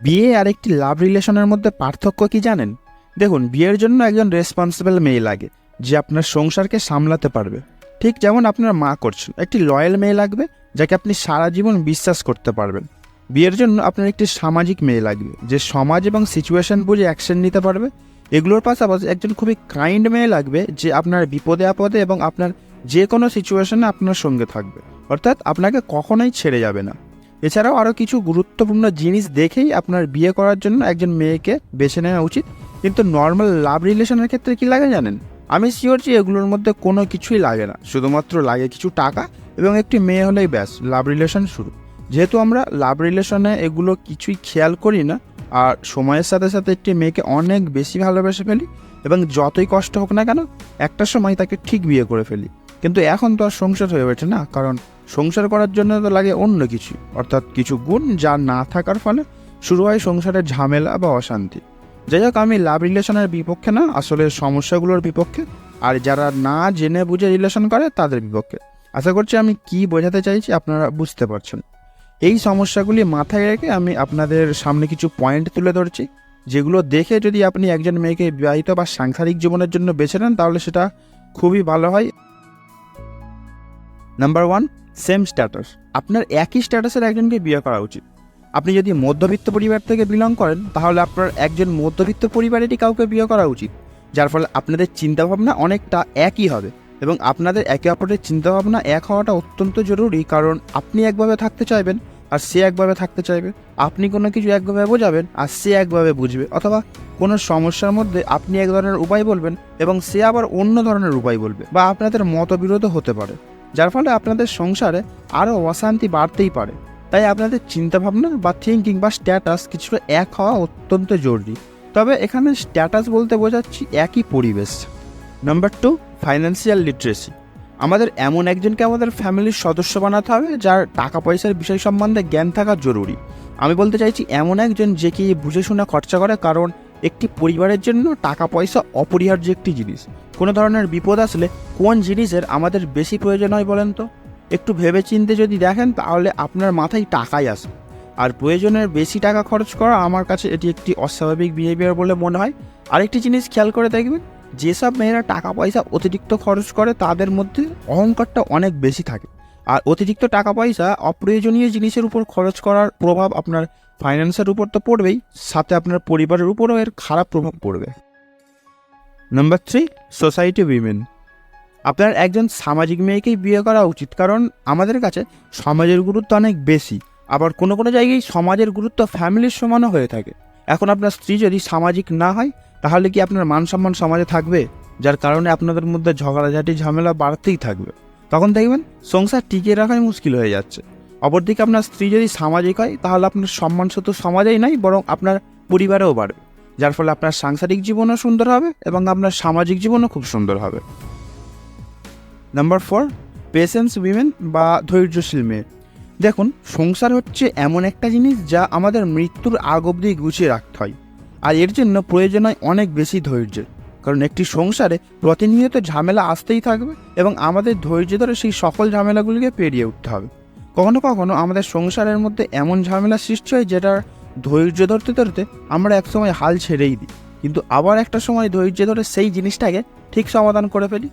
বিয়ে আর একটি লাভ রিলেশনের মধ্যে পার্থক্য কি জানেন? দেখুন, বিয়ের জন্য একজন রেসপন্সিবল মেয়ে লাগে যে আপনার সংসারকে সামলাতে পারবে। ঠিক যেমন আপনার মা করছেন, একটি লয়াল মেয়ে লাগবে যাকে আপনি সারা জীবন বিশ্বাস করতে পারবেন। বিয়ের জন্য আপনার একটি সামাজিক মেয়ে লাগবে যে সমাজ এবং সিচুয়েশন বুঝে অ্যাকশন নিতে পারবে। এগুলোর পাশাপাশি একজন খুবই কাইন্ড মেয়ে লাগবে যে আপনার বিপদে আপদে এবং আপনার যে কোনো সিচুয়েশনে আপনার সঙ্গে থাকবে, অর্থাৎ আপনাকে কখনোই ছেড়ে যাবে না। এছাড়াও আরও কিছু গুরুত্বপূর্ণ জিনিস দেখেই আপনার বিয়ে করার জন্য একজন মেয়েকে বেছে নেওয়া উচিত। কিন্তু নর্মাল লাভ রিলেশনের ক্ষেত্রে কি লাগে জানেন? আমি শিওর যে এগুলোর মধ্যে কোনো কিছুই লাগে না, শুধুমাত্র লাগে কিছু টাকা এবং একটি মেয়ে হলেই ব্যাস লাভ রিলেশন শুরু। যেহেতু আমরা লাভ রিলেশনে এগুলো কিছুই খেয়াল করি না, আর সময়ের সাথে সাথে একটি মেয়েকে অনেক বেশি ভালোবেসে ফেলি এবং যতই কষ্ট হোক না কেন একটা সময় তাকে ঠিক বিয়ে করে ফেলি। কিন্তু এখন তো আর সংসার হয়ে ওঠে না, কারণ সংসার করার জন্য তো লাগে অন্য কিছু, অর্থাৎ কিছু গুণ যা না থাকার ফলে শুরু হয় সংসারের ঝামেলা বা অশান্তি। যাই হোক, আমি লাভ রিলেশনের বিপক্ষে না, আসলে সমস্যাগুলোর বিপক্ষে, আর যারা না জেনে বুঝে রিলেশন করে তাদের বিপক্ষে। আশা করছি আমি কি বোঝাতে চাইছি আপনারা বুঝতে পারছেন। এই সমস্যাগুলি মাথায় রেখে আমি আপনাদের সামনে কিছু পয়েন্ট তুলে ধরছি, যেগুলো দেখে যদি আপনি একজন মেয়েকে বিবাহিত বা সাংসারিক জীবনের জন্য বেছে নেন তাহলে সেটা খুবই ভালো হয়। Number 1, same status. আপনার একই স্ট্যাটাসের একজনকে বিয়ে করা উচিত। আপনি যদি মধ্যবিত্ত পরিবার থেকে বিলং করেন তাহলে আপনার একজন মধ্যবিত্ত পরিবারেরই কাউকে বিয়ে করা উচিত, যার ফলে আপনাদের চিন্তাভাবনা অনেকটা একই হবে এবং আপনাদের একে অপরের চিন্তাভাবনা এক হওয়াটা অত্যন্ত জরুরি, কারণ আপনি একভাবে থাকতে চাইবেন আর সে একভাবে থাকতে চাইবে। আপনি কোনো কিছু একভাবে বোঝাবেন আর সে একভাবে বুঝবে, অথবা কোনো সমস্যার মধ্যে আপনি এক ধরনের উপায় বলবেন এবং সে আবার অন্য ধরনের উপায় বলবে, বা আপনাদের মতবিরোধও হতে পারে, যার ফলে আপনাদের সংসারে আরও অশান্তি বাড়তেই পারে। তাই আপনাদের চিন্তাভাবনা বা থিঙ্কিং বা স্ট্যাটাস কিছুটা এক হওয়া অত্যন্ত জরুরি। তবে এখানে স্ট্যাটাস বলতে বোঝাচ্ছি একই পরিবেশ। Number 2, financial literacy. আমাদের এমন একজনকে আমাদের ফ্যামিলির সদস্য বানাতে হবে যার টাকা পয়সার বিষয় সম্বন্ধে জ্ঞান থাকা জরুরি। আমি বলতে চাইছি এমন একজন যে কি বুঝে শুনে খরচা করে, কারণ একটি পরিবারের জন্য টাকা পয়সা অপরিহার্য একটি জিনিস। কোনো ধরনের বিপদ আসলে কোন জিনিসের আমাদের বেশি প্রয়োজন হয় বলেন তো? একটু ভেবেচিন্তে যদি দেখেন তাহলে আপনার মাথায় টাকাই আসে। আর প্রয়োজনের বেশি টাকা খরচ করা আমার কাছে এটি একটি অস্বাভাবিক বিহেভিয়ার বলে মনে হয়। আরেকটি জিনিস খেয়াল করে দেখবেন, যেসব মেয়েরা টাকা পয়সা অতিরিক্ত খরচ করে তাদের মধ্যে অহংকারটা অনেক বেশি থাকে। আর অতিরিক্ত টাকা পয়সা অপ্রয়োজনীয় জিনিসের উপর খরচ করার প্রভাব আপনার ফাইন্যান্সের উপর তো পড়বেই, সাথে আপনার পরিবারের উপরও এর খারাপ প্রভাব পড়বে। Number 3, society women. আপনার একজন সামাজিক মেয়েকেই বিয়ে করা উচিত, কারণ আমাদের কাছে সমাজের গুরুত্ব অনেক বেশি, আবার কোনো কোনো জায়গায় সমাজের গুরুত্ব ফ্যামিলির সমানও হয়ে থাকে। এখন আপনার স্ত্রী যদি সামাজিক না হয় তাহলে কি আপনার মান সম্মান সমাজে থাকবে? যার কারণে আপনাদের মধ্যে ঝগড়াঝাটি ঝামেলা বাড়তেই থাকবে। তখন দেখবেন সংসার টিকিয়ে রাখাই মুশকিল হয়ে যাচ্ছে। অপরদিকে আপনার স্ত্রী যদি সামাজিক হয় তাহলে আপনার সম্মান শুধু সমাজেই নয়, বরং আপনার পরিবারেও বাড়বে, যার ফলে আপনার সাংসারিক জীবনও সুন্দর হবে এবং আপনার সামাজিক জীবনও খুব সুন্দর হবে। নাম্বার 4, পেশেন্স উইমেন বা ধৈর্যশীল মেয়ে। দেখুন, সংসার হচ্ছে এমন একটা জিনিস যা আমাদের মৃত্যুর আগ অবধি গুছিয়ে রাখতে হয়, আর এর জন্য প্রয়োজন হয় অনেক বেশি ধৈর্যের, কারণ একটি সংসারে প্রতিনিয়ত ঝামেলা আসতেই থাকবে এবং আমাদের ধৈর্য ধরে সেই সকল ঝামেলাগুলিকে পেরিয়ে উঠতে হবে। কখনো কখনো আমাদের সংসারের মধ্যে এমন ঝামেলা সৃষ্টি হয় যেটার ধৈর্য ধরতে ধরতে আমরা একসময় হাল ছেড়েই দিই, কিন্তু আবার একটা সময় ধৈর্য ধরে সেই জিনিসটাকে ঠিক সমাধান করে ফেলি।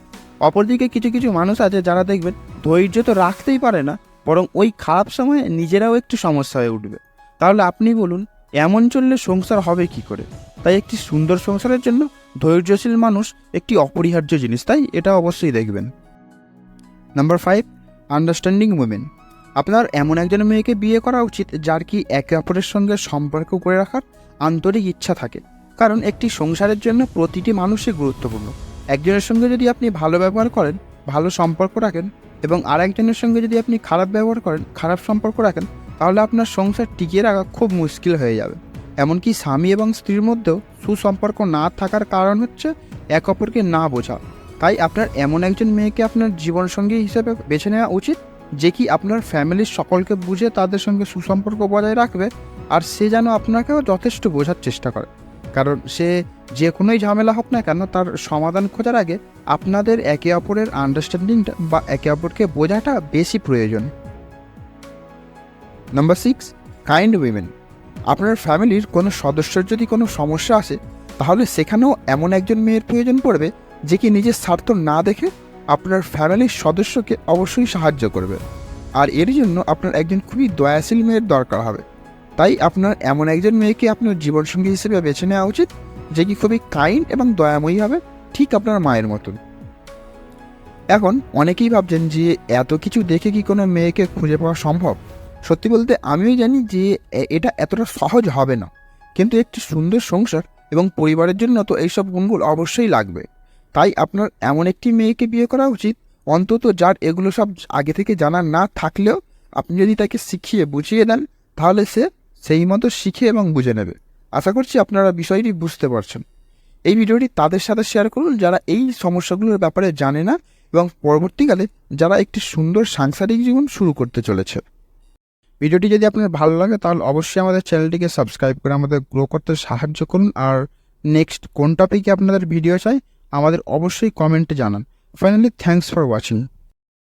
অপরদিকে কিছু কিছু মানুষ আছে যারা দেখবেন ধৈর্য তো রাখতেই পারে না, বরং ওই খারাপ সময়ে নিজেরাও একটু সমস্যা হয়ে উঠবে। তাহলে আপনি বলুন, এমন চললে সংসার হবে কি করে? তাই একটি সুন্দর সংসারের জন্য ধৈর্যশীল মানুষ একটি অপরিহার্য জিনিস, তাই এটা অবশ্যই দেখবেন। Number 5, understanding women. আপনার এমন একজন মেয়েকে বিয়ে করা উচিত যার কি একে অপরের সঙ্গে সম্পর্ক করে রাখার আন্তরিক ইচ্ছা থাকে, কারণ একটি সংসারের জন্য প্রতিটি মানুষই গুরুত্বপূর্ণ। একজনের সঙ্গে যদি আপনি ভালো ব্যবহার করেন, ভালো সম্পর্ক রাখেন, এবং আরেকজনের সঙ্গে যদি আপনি খারাপ ব্যবহার করেন, খারাপ সম্পর্ক রাখেন, তাহলে আপনার সংসার টিকিয়ে রাখা খুব মুশকিল হয়ে যাবে। এমনকি স্বামী এবং স্ত্রীর মধ্যেও সুসম্পর্ক না থাকার কারণ হচ্ছে এক অপরকে না বোঝা। তাই আপনার এমন একজন মেয়েকে আপনার জীবনসঙ্গী হিসেবে বেছে নেওয়া উচিত যে কি আপনার ফ্যামিলির সকলকে বুঝে তাদের সঙ্গে সুসম্পর্ক বজায় রাখবে, আর সে যেন আপনাকেও যথেষ্ট বোঝার চেষ্টা করে, কারণ সে যে কোনোই ঝামেলা হোক না কেন তার সমাধান খোঁজার আগে আপনাদের একে অপরের আন্ডারস্ট্যান্ডিংটা বা একে অপরকে বোঝাটা বেশি প্রয়োজন। Number 6, kind women. আপনার ফ্যামিলির কোনো সদস্যের যদি কোনো সমস্যা আসে, তাহলে সেখানেও এমন একজন মেয়ের প্রয়োজন পড়বে যে কি নিজের স্বার্থ না দেখে আপনার ফ্যামিলির সদস্যকে অবশ্যই সাহায্য করবে। আর এর জন্য আপনার একজন খুবই দয়াশীল মেয়ের দরকার হবে। তাই আপনার এমন একজন মেয়েকে আপনার জীবনসঙ্গী হিসেবে বেছে নেওয়া উচিত যে কি খুবই কাইন্ড এবং দয়াময়ী হবে, ঠিক আপনার মায়ের মতন। এখন অনেকেই ভাবছেন যে এত কিছু দেখে কি কোনো মেয়েকে খুঁজে পাওয়া সম্ভব? সত্যি বলতে আমিও জানি যে এটা এতটা সহজ হবে না, কিন্তু একটি সুন্দর সংসার এবং পরিবারের জন্য তো এইসব গুণগুলো অবশ্যই লাগবে। তাই আপনার এমন একটি মেয়েকে বিয়ে করা উচিত অন্তত যার এগুলো সব আগে থেকে জানা না থাকলেও আপনি যদি তাকে শিখিয়ে বুঝিয়ে দেন, তাহলে সে সেই মতো শিখে এবং বুঝে নেবে। আশা করছি আপনারা বিষয়টি বুঝতে পারছেন। এই ভিডিওটি তাদের সাথে শেয়ার করুন যারা এই সমস্যাগুলোর ব্যাপারে জানে না এবং পরবর্তীকালে যারা একটি সুন্দর সাংসারিক জীবন শুরু করতে চলেছে। ভিডিওটি যদি আপনার ভালো লাগে তাহলে অবশ্যই আমাদের চ্যানেলটিকে সাবস্ক্রাইব করে আমাদের গ্রো করতে সাহায্য করুন। আর নেক্সট কোন টপিকে আপনাদের ভিডিও চাই আমাদের অবশ্যই কমেন্টে জানান। Finally thanks for watching.